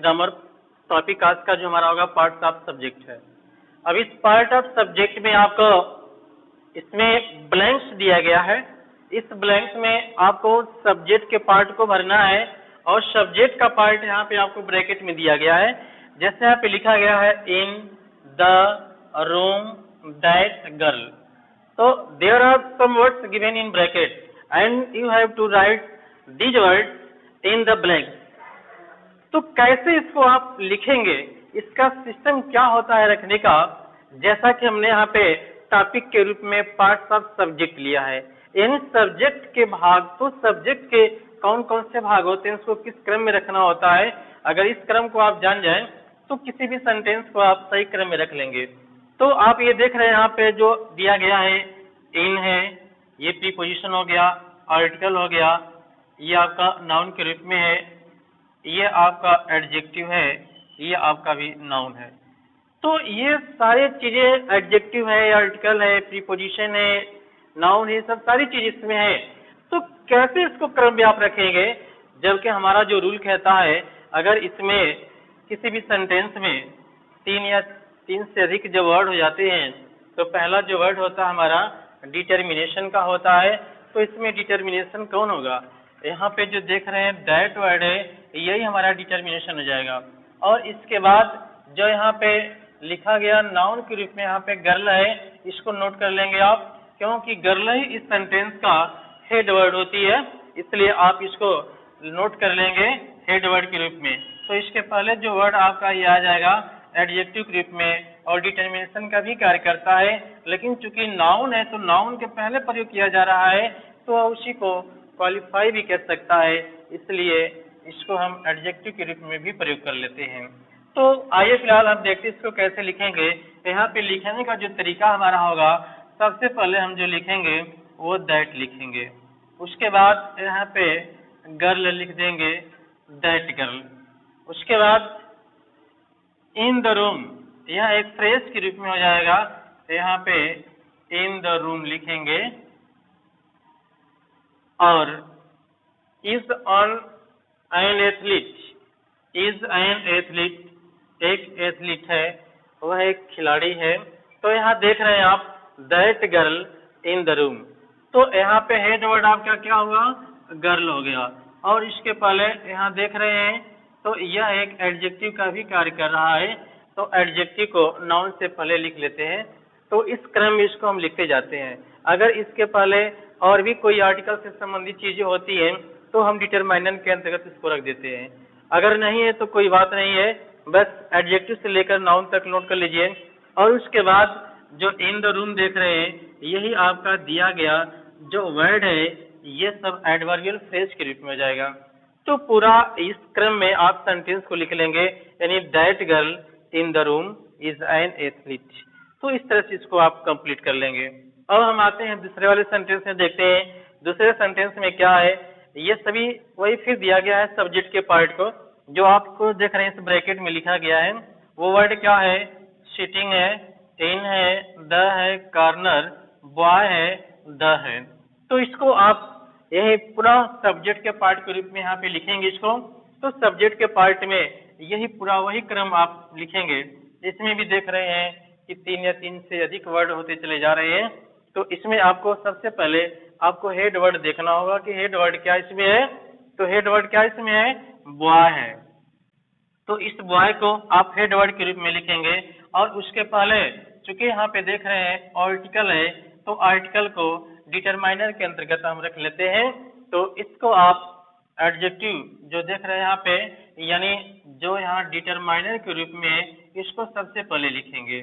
Grammar topic आज का जो हमारा होगा पार्ट्स ऑफ सब्जेक्ट है। अब इस पार्ट ऑफ सब्जेक्ट में आपको इसमें ब्लैंक्स दिया गया है। इस ब्लैंक्स में आपको सब्जेक्ट के पार्ट को भरना है और सब्जेक्ट का पार्ट यहाँ पे आपको ब्रैकेट में दिया गया है। जैसे यहाँ पे लिखा गया है in the room that girl, तो there are some words given in bracket and you have to write these words in the blanks. तो कैसे इसको आप लिखेंगे, इसका सिस्टम क्या होता है रखने का, जैसा कि हमने यहाँ पे टॉपिक के रूप में पार्ट्स ऑफ सब्जेक्ट लिया है। यानी सब्जेक्ट के भाग, तो सब्जेक्ट के कौन कौन से भाग होते हैं, उसको किस क्रम में रखना होता है। अगर इस क्रम को आप जान जाएं तो किसी भी सेंटेंस को आप सही क्रम में रख लेंगे। तो आप ये देख रहे हैं यहाँ पे जो दिया गया है इन है, ये प्रीपोजिशन हो गया, आर्टिकल हो गया, ये आपका नाउन के रूप में है, ये आपका एडजेक्टिव है, ये आपका भी नाउन है। तो ये सारे चीजें एडजेक्टिव है, आर्टिकल है, प्रीपोजिशन है, नाउन है, सब सारी चीज इसमें है। तो कैसे इसको क्रम में आप रखेंगे, जबकि हमारा जो रूल कहता है अगर इसमें किसी भी सेंटेंस में 3 या 3 से अधिक जो वर्ड हो जाते हैं तो पहला जो वर्ड होता है हमारा डिटर्मिनेशन का होता है। तो इसमें डिटर्मिनेशन कौन होगा, यहाँ पे जो देख रहे हैं दैट वर्ड है, यही हमारा डिटर्मिनेशन हो जाएगा। और इसके बाद जो यहाँ पे लिखा गया नाउन के रूप में यहाँ पे गर्ल है, इसको नोट कर लेंगे आप, क्योंकि गर्ल ही इस सेंटेंस का हेड वर्ड होती है, इसलिए आप इसको नोट कर लेंगे हेड वर्ड के रूप में। तो इसके पहले जो वर्ड आपका ये आ जाएगा एडजेक्टिव के रूप में, और डिटर्मिनेशन का भी कार्य करता है, लेकिन चूंकि नाउन है तो नाउन के पहले प्रयोग किया जा रहा है तो उसी को क्वालिफाई भी कर सकता है, इसलिए इसको हम एडजेक्टिव के रूप में भी प्रयोग कर लेते हैं। तो आइए फिलहाल हम देखते हैं इसको कैसे लिखेंगे। यहाँ पे लिखने का जो तरीका हमारा होगा, सबसे पहले हम जो लिखेंगे वो दैट लिखेंगे, उसके बाद यहाँ पे गर्ल लिख देंगे दैट गर्ल, उसके बाद इन द रूम, यह एक फ्रेज के रूप में हो जाएगा, यहाँ पे इन द रूम लिखेंगे, और is on an athlete, is an athlete, एक एथलीट है, वह एक खिलाड़ी है। तो यहाँ देख रहे हैं आप that girl in the room, तो यहाँ पे हेड वर्ड आपका क्या हुआ, गर्ल हो गया, और इसके पहले यहाँ देख रहे हैं तो यह एक एडजेक्टिव का भी कार्य कर रहा है, तो एडजेक्टिव को नाउन से पहले लिख लेते हैं। तो इस क्रम में इसको हम लिखते जाते हैं। अगर इसके पहले और भी कोई आर्टिकल से संबंधित चीजें होती हैं तो हम डिटरमाइनर के अंतर्गत इसको रख देते हैं, अगर नहीं है तो कोई बात नहीं है, बस एडजेक्टिव से लेकर नाउन तक नोट कर लीजिए। और उसके बाद जो इन द रूम देख रहे हैं, यही आपका दिया गया जो वर्ड है, ये सब एडवर्बियल फ्रेज के रूप में हो जाएगा। तो पूरा इस क्रम में आप सेंटेंस को लिख लेंगे, यानी that girl in the room is an athlete. तो इस तरह से इसको आप कंप्लीट कर लेंगे। अब हम आते हैं दूसरे वाले सेंटेंस में, देखते हैं दूसरे सेंटेंस में क्या है। ये सभी वही फिर दिया गया है सब्जेक्ट के पार्ट को, जो आपको देख रहे हैं इस ब्रैकेट में लिखा गया है। वो वर्ड क्या है, सिटिंग है, इन है, द है, कॉर्नर, बॉय है, द है। तो इसको आप यही पूरा सब्जेक्ट के पार्ट के रूप में यहाँ पे लिखेंगे इसको। तो सब्जेक्ट के पार्ट में यही पूरा वही क्रम आप लिखेंगे। इसमें भी देख रहे हैं कि 3 या 3 से अधिक वर्ड होते चले जा रहे हैं। तो इसमें आपको सबसे पहले आपको हेड वर्ड देखना होगा कि हेड वर्ड क्या इसमें है। तो हेड वर्ड क्या इसमें है, बॉय है। तो इस बॉय को आप हेड वर्ड के रूप में लिखेंगे, और उसके पहले चूंकि यहाँ पे देख रहे हैं आर्टिकल है, तो आर्टिकल को डिटरमाइनर के अंतर्गत हम रख लेते हैं। तो इसको आप एडजेक्टिव जो देख रहे हैं यहाँ पे, यानी जो यहाँ डिटरमाइनर के रूप में, इसको सबसे पहले लिखेंगे,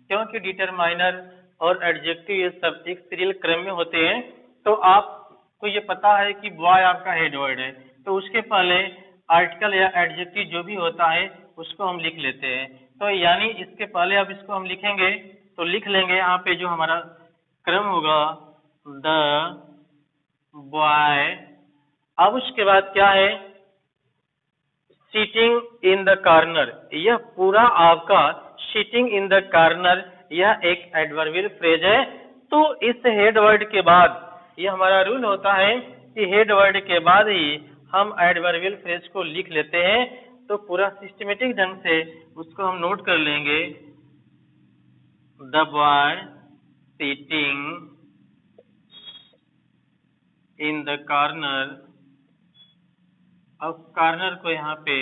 क्योंकि डिटरमाइनर और एडजेक्टिव ये सब एक सीरियल क्रम में होते हैं। तो आपको ये पता है कि बॉय आपका हेड वर्ड है, तो उसके पहले आर्टिकल या एडजेक्टिव जो भी होता है उसको हम लिख लेते हैं। तो यानी इसके पहले अब इसको हम लिखेंगे, तो लिख लेंगे यहाँ पे जो हमारा क्रम होगा द बॉय। अब उसके बाद क्या है, सिटिंग इन द कॉर्नर, यह पूरा आपका सिटिंग इन द कॉर्नर यह एक एडवर्बियल फ्रेज है। तो इस हेड वर्ड के बाद, यह हमारा रूल होता है कि हेड वर्ड के बाद ही हम एडवर्बियल फ्रेज को लिख लेते हैं। तो तो पूरा सिस्टमेटिक ढंग से उसको हम नोट कर लेंगे। The boy sitting in the corner. अब कॉर्नर को यहाँ पे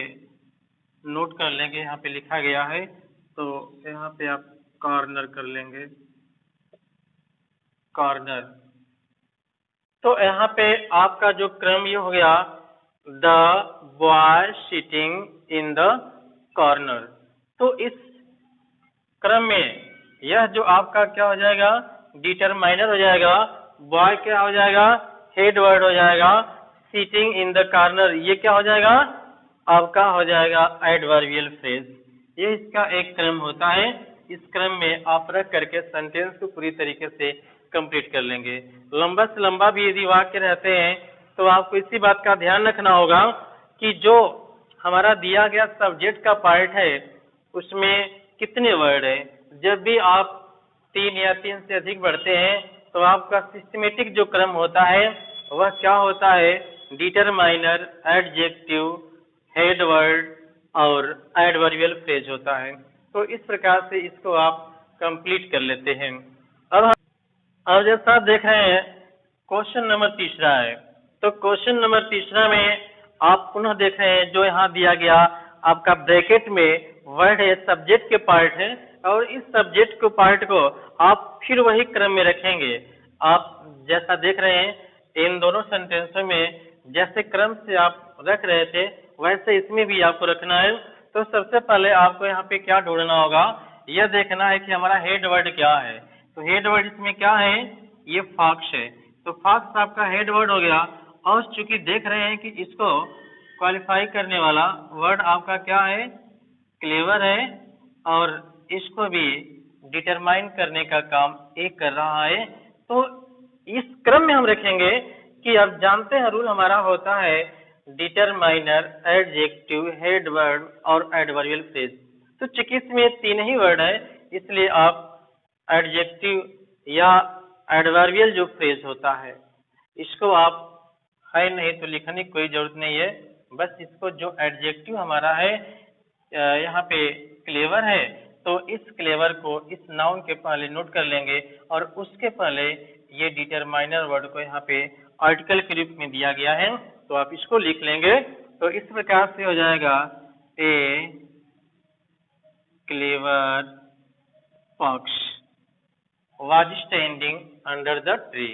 नोट कर लेंगे, यहाँ पे लिखा गया है तो यहाँ पे आप कॉर्नर कर लेंगे, कॉर्नर। तो यहाँ पे आपका जो क्रम ये हो गया, the boy sitting in the corner. तो इस क्रम में यह जो आपका क्या हो जाएगा, डिटरमाइनर हो जाएगा। बॉय क्या हो जाएगा, हेड वर्ड हो जाएगा। सिटिंग इन द कॉर्नर ये क्या हो जाएगा, आपका हो जाएगा एडवर्बियल फ्रेज। ये इसका एक क्रम होता है। इस क्रम में आप रख करके सेंटेंस को पूरी तरीके से कंप्लीट कर लेंगे। लंबा से लंबा भी यदि वाक्य रहते हैं तो आपको इसी बात का ध्यान रखना होगा कि जो हमारा दिया गया सब्जेक्ट का पार्ट है उसमें कितने वर्ड है। जब भी आप 3 या 3 से अधिक बढ़ते हैं तो आपका सिस्टमेटिक जो क्रम होता है वह क्या होता है, डिटरमाइनर, एडजेक्टिव, हेड वर्ड और एडवर्बियल फ्रेज होता है। तो इस प्रकार से इसको आप कंप्लीट कर लेते हैं। अब जैसा आप देख रहे हैं क्वेश्चन नंबर तीसरा है। तो क्वेश्चन नंबर तीसरा में आप पुनः देख रहे हैं जो यहाँ दिया गया आपका ब्रैकेट में वर्ड है, सब्जेक्ट के पार्ट है और इस सब्जेक्ट के पार्ट को आप फिर वही क्रम में रखेंगे। आप जैसा देख रहे हैं इन दोनों सेंटेंसों में जैसे क्रम से आप रख रहे थे वैसे इसमें भी आपको रखना है। तो सबसे पहले आपको यहाँ पे क्या ढूंढना होगा, यह देखना है कि हमारा हेड वर्ड क्या है। तो हेड वर्ड इसमें क्या है, ये फॉक्स है। तो फॉक्स आपका हेड वर्ड हो गया और चूंकि देख रहे हैं कि इसको क्वालिफाई करने वाला वर्ड आपका क्या है, क्लेवर है और इसको भी डिटरमाइन करने का काम एक कर रहा है। तो इस क्रम में हम रखेंगे कि अब जानते हैं रूल हमारा होता है डिटरमाइनर, एडजेक्टिव, हेड वर्ड और एडवर्बियल फ्रेज। तो चूंकि इसमें 3 ही वर्ड है इसलिए आप एडजेक्टिव या एडवर्बियल जो फ्रेज होता है इसको आप है नहीं तो लिखने की कोई जरूरत नहीं है। बस इसको जो एडजेक्टिव हमारा है यहाँ पे क्लेवर है तो इस क्लेवर को इस नाउन के पहले नोट कर लेंगे और उसके पहले ये डिटरमाइनर वर्ड को यहाँ पे आर्टिकल के रूप में दिया गया है तो आप इसको लिख लेंगे। तो इस प्रकार से हो जाएगा a clever fox was standing under the tree.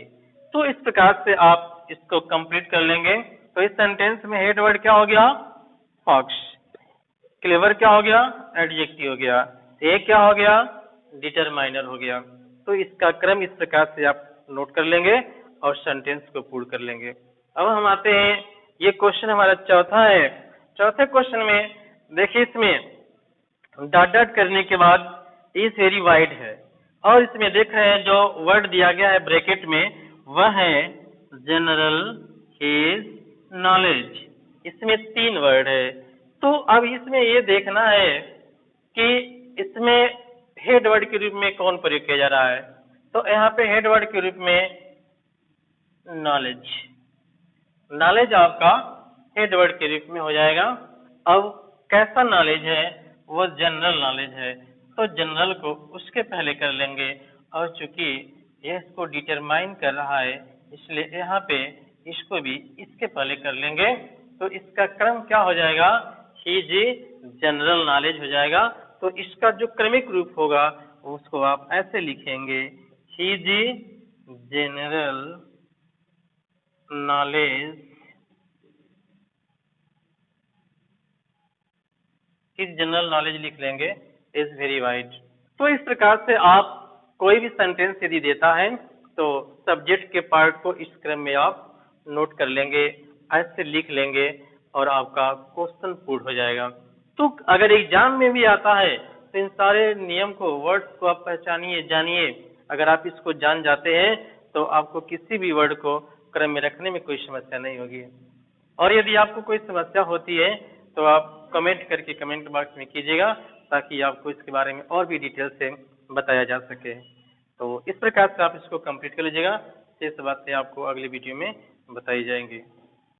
तो इस प्रकार से आप इसको कंप्लीट कर लेंगे। तो इस सेंटेंस में हेड वर्ड क्या हो गया, फॉक्स, क्लेवर क्या हो गया, एडजेक्टिव हो गया, ए क्या हो गया, डिटरमाइनर हो गया। तो इसका क्रम इस प्रकार से आप नोट कर लेंगे और सेंटेंस को पूर्ण कर लेंगे। अब हम आते हैं, ये क्वेश्चन हमारा चौथा है। चौथे क्वेश्चन में देखिए इसमें डॉट डॉट करने के बाद इज वेरी वाइड है और इसमें देख रहे हैं जो वर्ड दिया गया है ब्रैकेट में वह है जनरल हिज नॉलेज। इसमें 3 वर्ड है। तो अब इसमें ये देखना है कि इसमें हेड वर्ड के रूप में कौन प्रयोग किया जा रहा है। तो यहाँ पे हेड वर्ड के रूप में नॉलेज, नॉलेज आपका हेड वर्ड के रूप में हो जाएगा। अब कैसा नॉलेज है, वो जनरल नॉलेज है तो जनरल को उसके पहले कर लेंगे और चूंकि यह इसको डिटरमाइन कर रहा है इसलिए यहाँ पे इसको भी इसके पहले कर लेंगे। तो इसका क्रम क्या हो जाएगा, हिज जनरल नॉलेज हो जाएगा। तो इसका जो क्रमिक रूप होगा उसको आप ऐसे लिखेंगे, his general knowledge, his general knowledge लिख लेंगे इज वेरी वाइड। तो इस प्रकार से आप कोई भी सेंटेंस यदि देता है तो सब्जेक्ट के पार्ट को इस क्रम में आप नोट कर लेंगे, ऐसे लिख लेंगे और आपका क्वेश्चन पूर्ण हो जाएगा। तो अगर एग्जाम में भी आता है तो इन सारे नियम को, वर्ड्स को आप पहचानिए, जानिए। अगर आप इसको जान जाते हैं तो आपको किसी भी वर्ड को क्रम में रखने में कोई समस्या नहीं होगी। और यदि आपको कोई समस्या होती है तो आप कमेंट करके कमेंट बॉक्स में कीजिएगा ताकि आपको इसके बारे में और भी डिटेल से बताया जा सके। तो इस प्रकार से आप इसको कंप्लीट कर लीजिएगा। शेष बातें आपको अगली वीडियो में बताई जाएंगी।